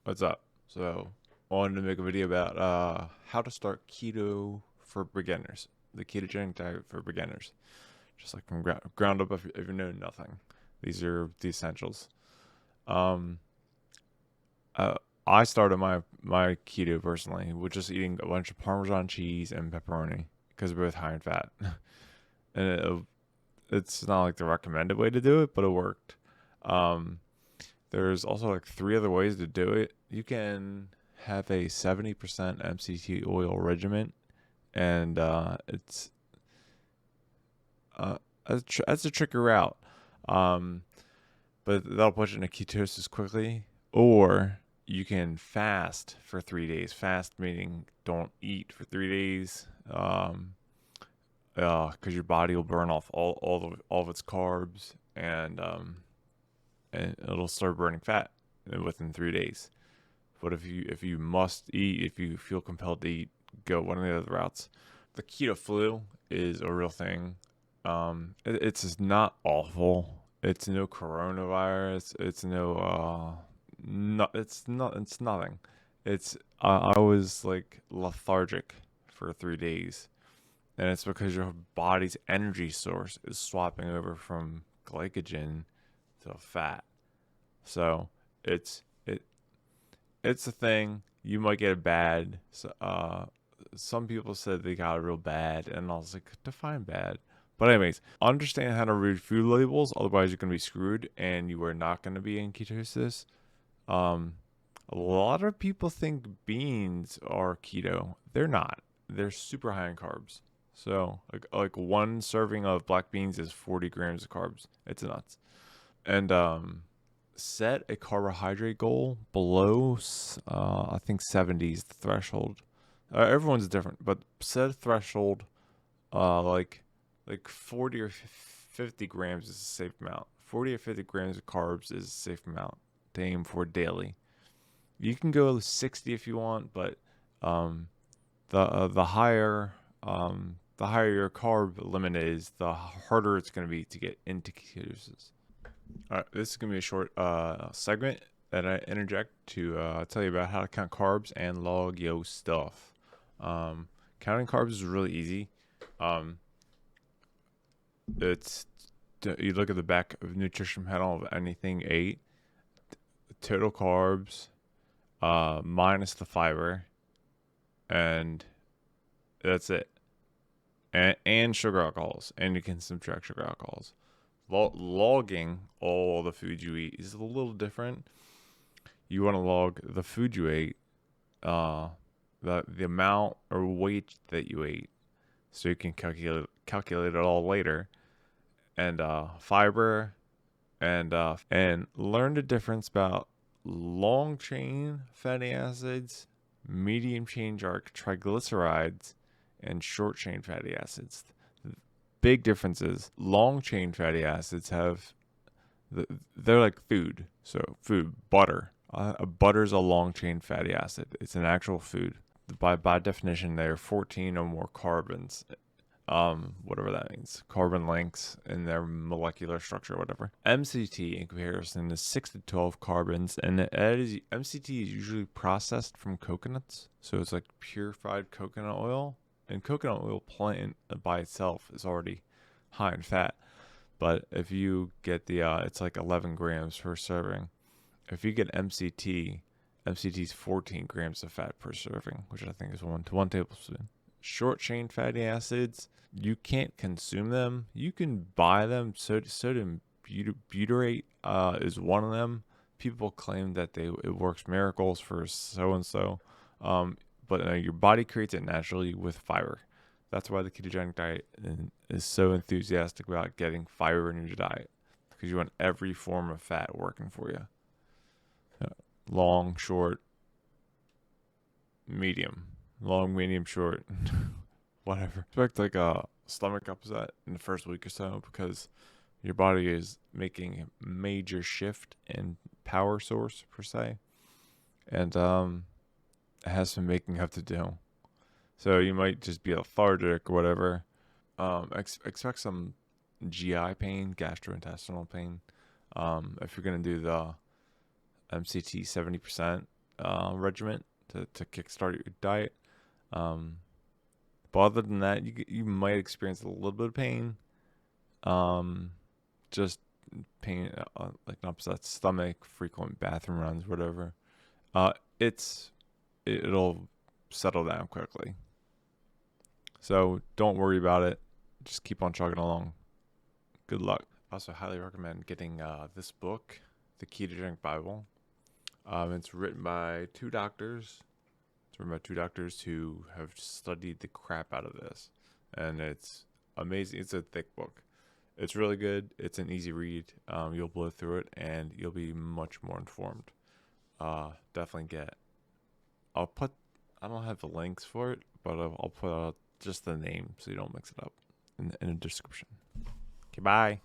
What's up? So, I wanted to make a video about how to start keto for beginners, the ketogenic diet for beginners, just like from ground up if you know nothing. These are the essentials. Um, uh, I started my keto personally with just eating a bunch of Parmesan cheese and pepperoni because they're both high in fat, and it's not like the recommended way to do it, but it worked. Um, There's also like three other ways to do it. You can have a 70% MCT oil regimen, and it's uh, that's a tricky route, um, but that'll put you into ketosis quickly. Or you can fast for 3 days. Fast meaning don't eat for 3 days, because your body will burn off all of its carbs, and it'll start burning fat within 3 days. But if you must eat, if you feel compelled to eat, go one of the other routes. The keto flu is a real thing. It's just not awful. It's no coronavirus. It's no no. It's nothing. I was like lethargic for 3 days, and it's because your body's energy source is swapping over from glycogen to fat. So it's it it's a thing. You might get it bad. Some people said they got it real bad, and I was like, define bad. But anyways, understand how to read food labels. Otherwise, you're gonna be screwed, and you are not gonna be in ketosis. Um, a lot of people think beans are keto. They're not. They're super high in carbs. So like one serving of black beans is 40 grams of carbs. It's nuts. And set a carbohydrate goal below I think 70 is the threshold. Everyone's different, but set a threshold like 40 or 50 grams is a safe amount. 40 or 50 grams of carbs is a safe amount to aim for daily. You can go 60 if you want, but um, the higher your carb limit is, the harder it's going to be to get into ketosis. All right, this is gonna be a short segment that I interject to tell you about how to count carbs and log yo stuff. Counting carbs is really easy. Um, it's you look at the back of nutrition panel of anything ate, total carbs, minus the fiber, and that's it. And sugar alcohols, and you can subtract sugar alcohols. Logging all the food you eat is a little different. You want to log the food you ate, uh, the amount or weight that you ate, so you can calculate it all later, and fiber, and learn the difference about long chain fatty acids, medium chain triglycerides, and short chain fatty acids. Big differences. Long chain fatty acids they're like food. So food, butter. Butter's a long chain fatty acid. It's an actual food. By definition, there are 14 or more carbons. Whatever that means. Carbon links in their molecular structure, whatever. MCT in comparison is 6 to 12 carbons, and MCT is usually processed from coconuts. So it's like purified coconut oil. And coconut oil plant by itself is already high in fat. But if you get it's like 11 grams per serving. If you get MCT is 14 grams of fat per serving, which I think is 1 tablespoon. Short chain fatty acids, you can't consume them. You can buy them. Sodium butyrate is one of them. People claim that it works miracles for so and so. But your body creates it naturally with fiber. That's why the ketogenic diet is so enthusiastic about getting fiber in your diet, because you want every form of fat working for you. Long, short, medium. Long, medium, short, whatever. Expect like a stomach upset in the first week or so, because your body is making a major shift in power source per se, and it has some making up to do. So you might just be lethargic or whatever. Expect some GI pain, gastrointestinal pain. If you're gonna do the MCT 70%, regimen to kickstart your diet. But other than that, you might experience a little bit of pain. Just pain, like an upset stomach, frequent bathroom runs, whatever. Uh, it'll settle down quickly. So don't worry about it. Just keep on chugging along. Good luck. Also, highly recommend getting this book, The Ketogenic Bible. It's written by two doctors. It's written by two doctors who have studied the crap out of this, and it's amazing. It's a thick book. It's really good. It's an easy read. You'll blow through it, and you'll be much more informed. Definitely get. I'll put. I don't have the links for it, but I'll put just the name so you don't mix it up in the description. Okay, bye.